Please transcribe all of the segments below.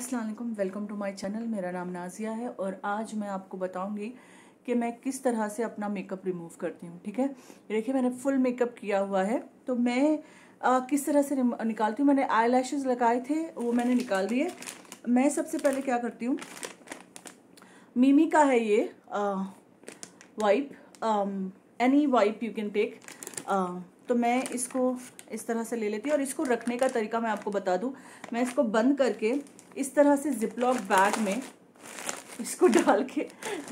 अस्सलाम वालेकुम, welcome to my channel. मेरा नाम नाजिया है और आज मैं आपको बताऊंगी कि मैं किस तरह से अपना मेकअप रिमूव करती हूँ। ठीक है, ये देखिए मैंने फुल मेकअप किया हुआ है, तो मैं किस तरह से निकालती हूँ। मैंने आई लैशेज़ लगाए थे, वो मैंने निकाल दिए। मैं सबसे पहले क्या करती हूँ, मिमी का है ये wipe, any wipe you can take. तो मैं इसको इस तरह से ले लेती हूँ और इसको रखने का तरीका मैं आपको बता दूँ। मैं इसको बंद करके इस तरह से जिपलॉक बैग में इसको डाल के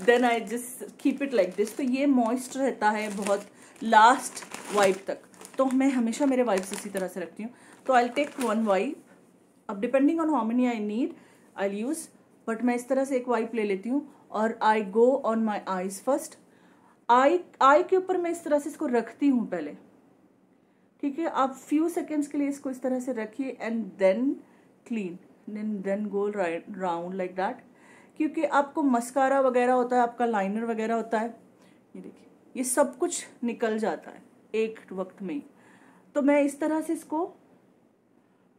then I just keep it like this. तो ये मॉइस्ट रहता है बहुत लास्ट वाइप तक, तो मैं हमेशा मेरे वाइप्स इसी तरह से रखती हूँ। तो आई टेक वन वाइप, अब depending on how many I need I use, but मैं इस तरह से एक वाइप ले लेती हूँ और I go on my eyes first. Eye के ऊपर मैं इस तरह से इसको रखती हूँ पहले। ठीक है, आप फ्यू सेकेंड्स के लिए इसको इस तरह से रखिए and then clean, then go round like that. क्योंकि आपको मस्कारा वगैरह होता है, आपका लाइनर वगैरह होता है, ये देखिए ये सब कुछ निकल जाता है एक वक्त में ही। तो मैं इस तरह से इसको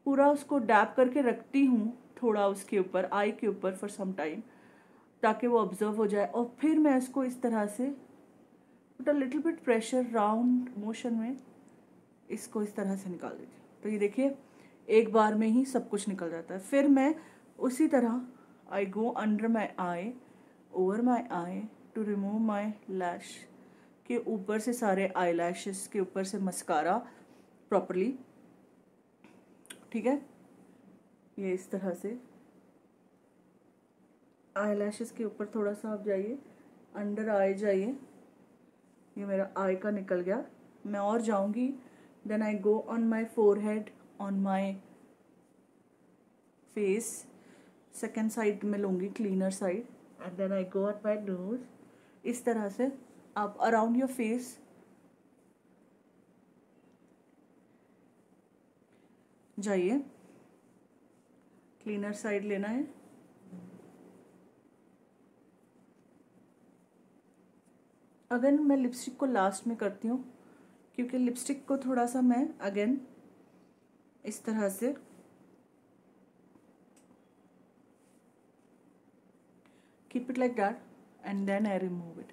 पूरा उसको डैप करके रखती हूँ थोड़ा उसके ऊपर, आई के ऊपर फॉर सम टाइम, ताकि वो ऑब्जर्व हो जाए। और फिर मैं इसको इस तरह से put a little bit pressure round motion में इसको इस तरह से निकाल देती हूँ। तो ये देखिए एक बार में ही सब कुछ निकल जाता है। फिर मैं उसी तरह I go under my eye, over my eye to remove my lash के ऊपर से सारे आई लैशेस के ऊपर से मस्कारा प्रॉपरली। ठीक है, ये इस तरह से आई लैशेस के ऊपर थोड़ा सा आप जाइए, अंडर आई जाइए, ये मेरा आई का निकल गया। मैं और जाऊंगी, then I go on my forehead, on my face, second side में लूँगी cleaner side, and then I go at my nose. इस तरह से आप अराउंड योर फेस जाइए, क्लीनर साइड लेना है। अगेन मैं लिपस्टिक को लास्ट में करती हूँ, क्योंकि लिपस्टिक को थोड़ा सा मैं अगेन इस तरह से keep it like that and then I remove it.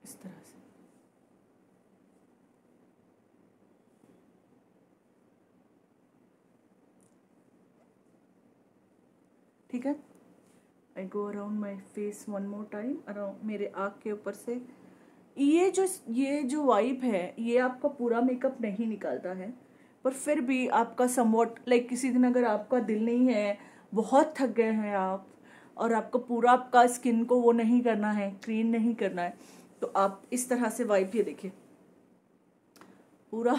इस तरह से ठीक है। I go around my face one more time, around मेरे आँख के ऊपर से। ये जो वाइप है ये आपका पूरा मेकअप नहीं निकालता है, पर फिर भी आपका समवॉट लाइक किसी दिन अगर आपका दिल नहीं है, बहुत थक गए हैं आप और आपको पूरा आपका स्किन को वो नहीं करना है, क्लीन नहीं करना है, तो आप इस तरह से वाइप, ये देखिए पूरा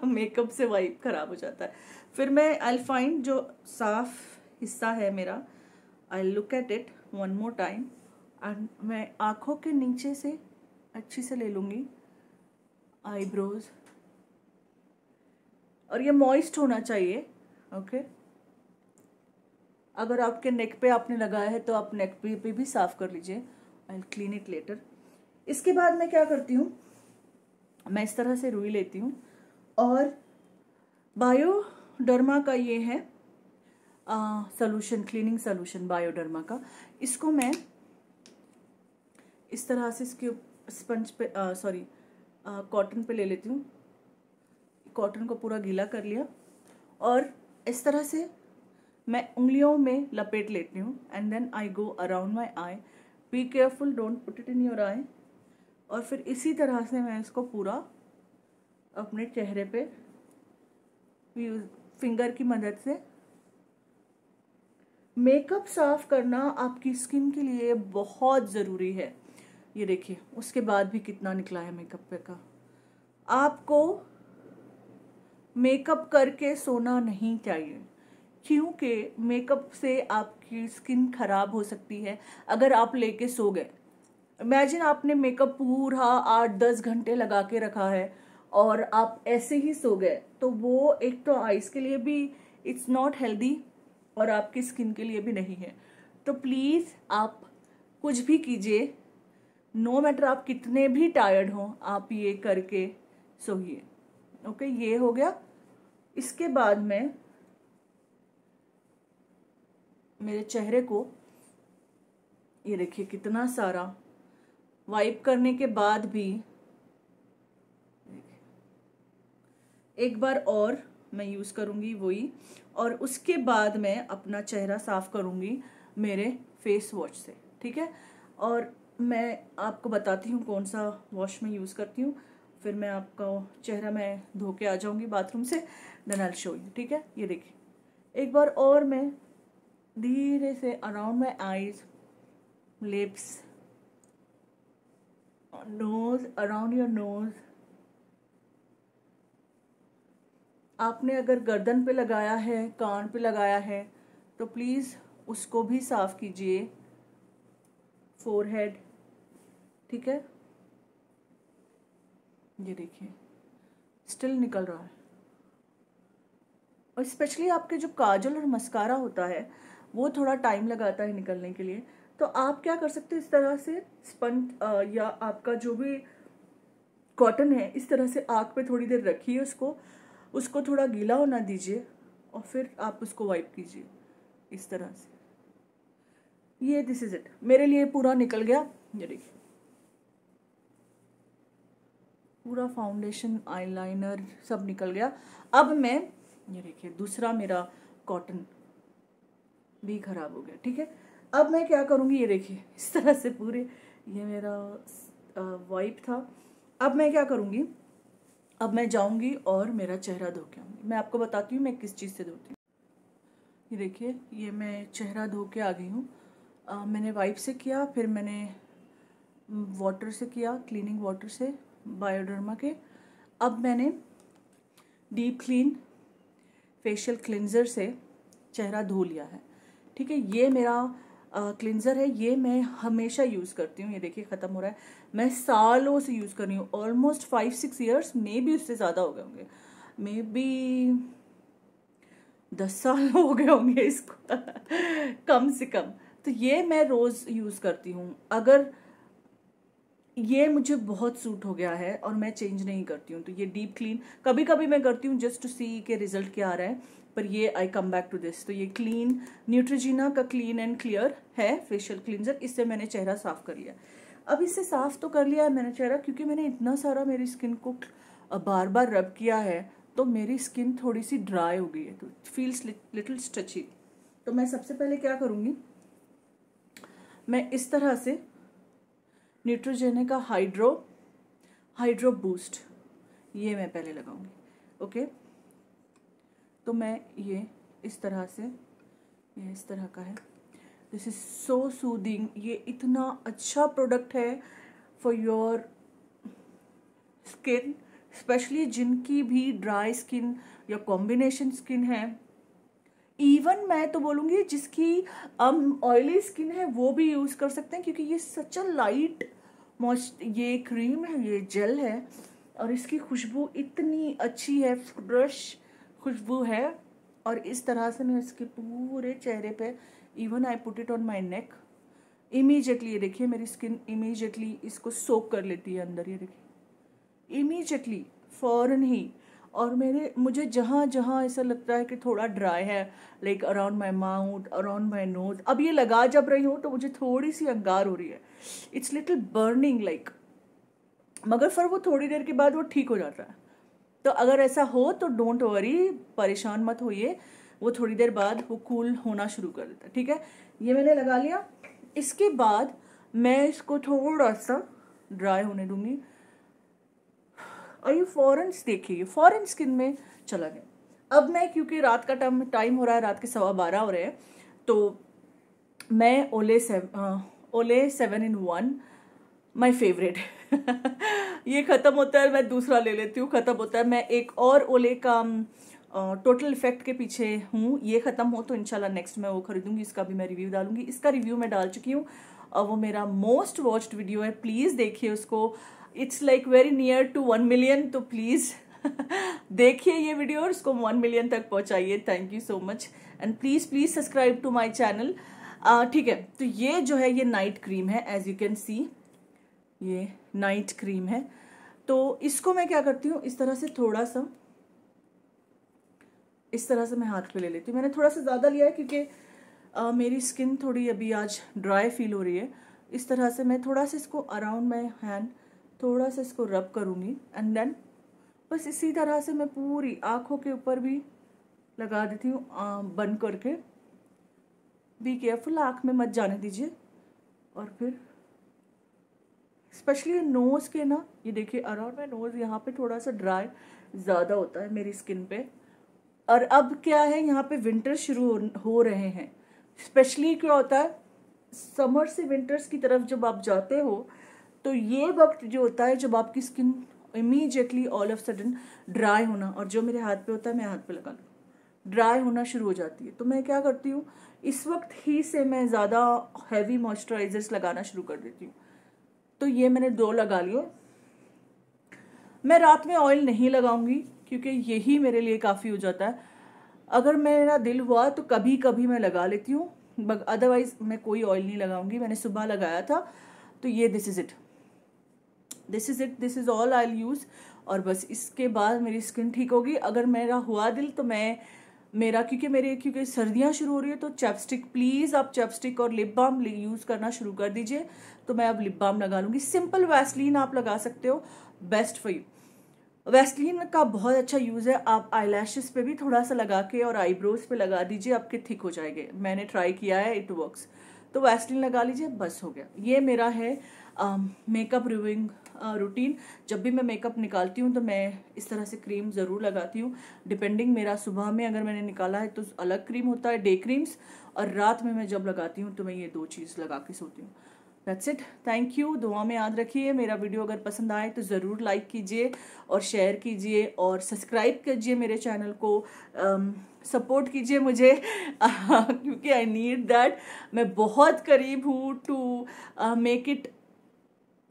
मेकअप से वाइप खराब हो जाता है। फिर मैं आई फाइंड जो साफ हिस्सा है मेरा, I look at it one more time and मैं आँखों के नीचे से अच्छी से ले लूँगी आईब्रोज, और ये मॉइस्ट होना चाहिए। ओके, अगर आपके नेक पे आपने लगाया है तो आप नेक पे भी साफ कर लीजिए, आई क्लीन इट लेटर। इसके बाद मैं क्या करती हूँ, मैं इस तरह से रुई लेती हूँ और बायोडर्मा का ये है सॉल्यूशन, क्लीनिंग सॉल्यूशन बायोडर्मा का, इसको मैं इस तरह से इसके स्पंज पे कॉटन पे ले लेती हूँ। कॉटन को पूरा गीला कर लिया और इस तरह से मैं उंगलियों में लपेट लेती हूँ and then I go around my eye. Be careful, don't put it in your eye. और फिर इसी तरह से मैं इसको पूरा अपने चेहरे पे फिंगर की मदद से। मेकअप साफ करना आपकी स्किन के लिए बहुत ज़रूरी है। ये देखिए उसके बाद भी कितना निकला है मेकअप पे का। आपको मेकअप करके सोना नहीं चाहिए, क्योंकि मेकअप से आपकी स्किन खराब हो सकती है अगर आप लेके सो गए। इमेजिन आपने मेकअप पूरा 8-10 घंटे लगा के रखा है और आप ऐसे ही सो गए, तो वो एक तो आइज के लिए भी इट्स नॉट हेल्दी और आपकी स्किन के लिए भी नहीं है। तो प्लीज़ आप कुछ भी कीजिए, नो मैटर आप कितने भी टायर्ड हों, आप ये करके सो ये ओके, ये हो गया। इसके बाद में मेरे चेहरे को ये देखिए कितना सारा वाइप करने के बाद भी एक बार और मैं यूज़ करूँगी वही, और उसके बाद मैं अपना चेहरा साफ करूँगी मेरे फेस वॉश से, ठीक है। और मैं आपको बताती हूँ कौन सा वॉश मैं यूज़ करती हूँ, फिर मैं आपका चेहरा मैं धो के आ जाऊँगी बाथरूम से, then I will show you, ठीक है। ये देखिए एक बार और मैं धीरे से around my eyes, lips, nose, around your nose. आपने अगर गर्दन पे लगाया है, कान पे लगाया है, तो प्लीज़ उसको भी साफ कीजिए, फोरहेड, ठीक है। ये देखिए स्टिल निकल रहा है। और स्पेशली आपके जो काजल और मस्कारा होता है वो थोड़ा टाइम लगाता है निकलने के लिए, तो आप क्या कर सकते हैं, इस तरह से स्पंज या आपका जो भी कॉटन है इस तरह से आँख पे थोड़ी देर रखिए, उसको थोड़ा गीला होना दीजिए और फिर आप उसको वाइप कीजिए इस तरह से। ये दिस इज इट, मेरे लिए पूरा निकल गया। ये देखिए पूरा फाउंडेशन, आईलाइनर सब निकल गया। अब मैं ये देखिए दूसरा मेरा कॉटन भी खराब हो गया, ठीक है। अब मैं क्या करूँगी, ये देखिए इस तरह से पूरे, ये मेरा वाइप था। अब मैं क्या करूँगी, अब मैं जाऊँगी और मेरा चेहरा धो के आऊँगी। मैं आपको बताती हूँ मैं किस चीज़ से धोती हूँ। ये देखिए ये मैं चेहरा धो के आ गई हूँ। मैंने वाइप से किया, फिर मैंने वाटर से किया, क्लीनिंग वाटर से, बायोडर्मा के। अब मैंने डीप क्लीन फेशियल क्लिनज़र से चेहरा धो लिया है, ठीक है। ये मेरा क्लिनज़र है, ये मैं हमेशा यूज़ करती हूँ। ये देखिए ख़त्म हो रहा है, मैं सालों से यूज़ कर रही हूँ, ऑलमोस्ट 5-6 ईयर्स, मे बी उससे ज़्यादा हो गए होंगे, मे बी 10 साल हो गए होंगे इसको कम से कम। तो ये मैं रोज़ यूज़ करती हूँ। अगर ये मुझे बहुत सूट हो गया है और मैं चेंज नहीं करती हूँ, तो ये डीप क्लीन कभी कभी मैं करती हूँ जस्ट टू सी के रिजल्ट क्या आ रहा है, पर ये आई कम बैक टू दिस। तो ये क्लीन न्यूट्रोजीना का क्लीन एंड क्लियर है फेशियल क्लींजर, इससे मैंने चेहरा साफ कर लिया। अब इससे साफ तो कर लिया है मैंने चेहरा, क्योंकि मैंने इतना सारा मेरी स्किन को बार बार रब किया है, तो मेरी स्किन थोड़ी सी ड्राई हो गई है, तो फील्स लिटिल स्ट्रेची। तो मैं सबसे पहले क्या करूँगी, मैं इस तरह से न्यूट्रोजेना का हाइड्रो बूस्ट ये मैं पहले लगाऊंगी, ओके। तो मैं ये इस तरह से, ये इस तरह का है, दिस इज सो सूदिंग। ये इतना अच्छा प्रोडक्ट है फॉर योर स्किन, स्पेशली जिनकी भी ड्राई स्किन या कॉम्बिनेशन स्किन है। इवन मैं तो बोलूँगी जिसकी ऑयली स्किन है वो भी यूज़ कर सकते हैं, क्योंकि ये सच अ लाइट ये क्रीम है, ये जेल है, और इसकी खुशबू इतनी अच्छी है, फ्रेश खुशबू है। और इस तरह से मैं इसके पूरे चेहरे पे, even I put it on my neck, immediately ये देखिए मेरी स्किन इमीजिएटली इसको सोक कर लेती है अंदर, ये देखिए इमीजिएटली, फौरन ही। और मुझे जहाँ जहाँ ऐसा लगता है कि थोड़ा ड्राई है, like around my mouth, around my nose, अब ये लगा जब रही हूँ तो मुझे थोड़ी सी अंगार हो रही है, इट्स लिटिल बर्निंग लाइक, मगर फिर वो थोड़ी देर के बाद वो ठीक हो जाता है। तो अगर ऐसा हो तो डोंट वरी, परेशान मत होइए, वो थोड़ी देर बाद वो कूल होना शुरू कर देता है, ठीक है। ये मैंने लगा लिया। इसके बाद मैं इसको थोड़ा सा ड्राई होने दूंगी, और ये फॉरन देखिए फॉरन स्किन में चला गया। अब मैं, क्योंकि रात का टाइम हो रहा है, रात के 12:15 हो रहे हैं, तो मैं ओले 7-in-1 माई फेवरेट ये ख़त्म होता है, मैं दूसरा ले लेती हूँ, ख़त्म होता है। मैं एक और ओले का टोटल इफेक्ट के पीछे हूँ, ये ख़त्म हो तो इंशाल्लाह नेक्स्ट मैं वो खरीदूंगी, इसका भी मैं रिव्यू डालूंगी। इसका रिव्यू मैं डाल चुकी हूँ और वो मेरा मोस्ट वॉच्ड वीडियो है, प्लीज़ देखिए उसको। It's like very near to 1 million, तो प्लीज़ देखिए ये वीडियो और उसको 1 मिलियन तक पहुँचाइए। Thank you so much, and please subscribe to my channel, ठीक है। तो ये जो है ये नाइट क्रीम है, एज यू कैन सी ये नाइट क्रीम है। तो इसको मैं क्या करती हूँ, इस तरह से थोड़ा सा, इस तरह से मैं हाथ पे ले लेती हूँ। मैंने थोड़ा सा ज़्यादा लिया है क्योंकि मेरी स्किन थोड़ी अभी आज ड्राई फील हो रही है। इस तरह से मैं थोड़ा सा इसको अराउंड माई हैंड थोड़ा सा इसको रब करूँगी एंड देन बस इसी तरह से मैं पूरी आँखों के ऊपर भी लगा देती हूँ बंद करके। बी केयरफुल, आँख में मत जाने दीजिए। और फिर स्पेशली नोज़ के ना, ये देखिए अराउंड माई नोज़ यहाँ पे थोड़ा सा ड्राई ज़्यादा होता है मेरी स्किन पे। और अब क्या है, यहाँ पे विंटर शुरू हो रहे हैं। स्पेशली क्या होता है, समर से विंटर्स की तरफ जब आप जाते हो तो ये वक्त जो होता है जब आपकी skin immediately all of sudden dry होना, और जो मेरे हाथ पे होता है मैं हाथ पे लगा लूँ, ड्राई होना शुरू हो जाती है। तो मैं क्या करती हूँ, इस वक्त ही से मैं ज़्यादा हैवी मॉइस्चराइजर्स लगाना शुरू कर देती हूँ। तो ये मैंने 2 लगा लिए। मैं रात में ऑयल नहीं लगाऊंगी क्योंकि यही मेरे लिए काफ़ी हो जाता है। अगर मेरा दिल हुआ तो कभी कभी मैं लगा लेती हूँ, अदरवाइज मैं कोई ऑयल नहीं लगाऊंगी। मैंने सुबह लगाया था, तो ये this is it, this is all I use. और बस इसके बाद मेरी स्किन ठीक होगी। अगर मेरा हुआ दिल तो मैं क्योंकि सर्दियाँ शुरू हो रही है तो चैपस्टिक, प्लीज़ आप चैपस्टिक और लिप बाम यूज़ करना शुरू कर दीजिए। तो मैं अब लिप बाम लगा लूँगी। सिंपल वैसलीन आप लगा सकते हो, बेस्ट फॉर यू। वैसलीन का बहुत अच्छा यूज़ है, आप आईलैशेस पे भी थोड़ा सा लगा के और आईब्रोज पे लगा दीजिए, आपके थिक हो जाएंगे। मैंने ट्राई किया है, इट वर्क्स। तो वैसलीन लगा लीजिए, बस हो गया। ये मेरा है मेकअप रिमूविंग रूटीन। जब भी मैं मेकअप निकालती हूँ तो मैं इस तरह से क्रीम ज़रूर लगाती हूँ। डिपेंडिंग, मेरा सुबह में अगर मैंने निकाला है तो अलग क्रीम होता है, डे क्रीम्स, और रात में मैं जब लगाती हूँ तो मैं ये 2 चीज़ लगा के सोती हूँ। That's it, thank you. दुआ में याद रखिए। मेरा वीडियो अगर पसंद आए तो ज़रूर लाइक कीजिए और शेयर कीजिए और सब्सक्राइब कीजिए मेरे चैनल को। सपोर्ट कीजिए मुझे क्योंकि आई नीड दैट। मैं बहुत करीब हूँ to make it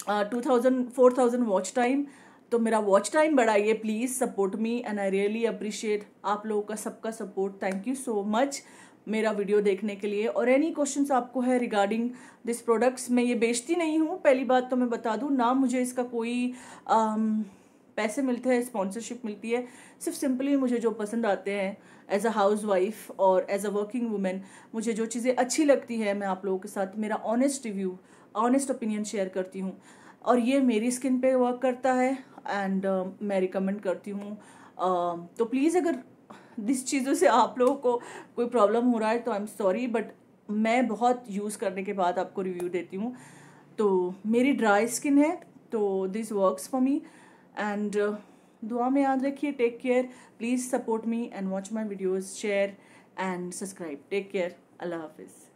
4,000 watch time. तो मेरा वॉच टाइम बढ़ाइए please, support me and I really appreciate आप लोगों का सबका support. Thank you so much मेरा वीडियो देखने के लिए। और एनी क्वेश्चंस आपको है रिगार्डिंग दिस प्रोडक्ट्स, मैं ये बेचती नहीं हूँ, पहली बात तो मैं बता दूँ ना, मुझे इसका कोई पैसे मिलते हैं, स्पॉन्सरशिप मिलती है। सिर्फ सिंपली मुझे जो पसंद आते हैं एज अ हाउस वाइफ और एज अ वर्किंग वुमेन, मुझे जो चीज़ें अच्छी लगती है मैं आप लोगों के साथ मेरा honest review, honest opinion share करती हूँ। और ये मेरी स्किन पे वर्क करता है एंड मैं रिकमेंड करती हूँ। तो प्लीज़ अगर जिस चीज़ों से आप लोगों को कोई प्रॉब्लम हो रहा है तो आई एम सॉरी, बट मैं बहुत यूज़ करने के बाद आपको रिव्यू देती हूँ। तो मेरी ड्राई स्किन है तो this works for me and दुआ में याद रखिए। Take care, please support me and watch my videos, share and subscribe. Take care, अल्लाह हाफिज़।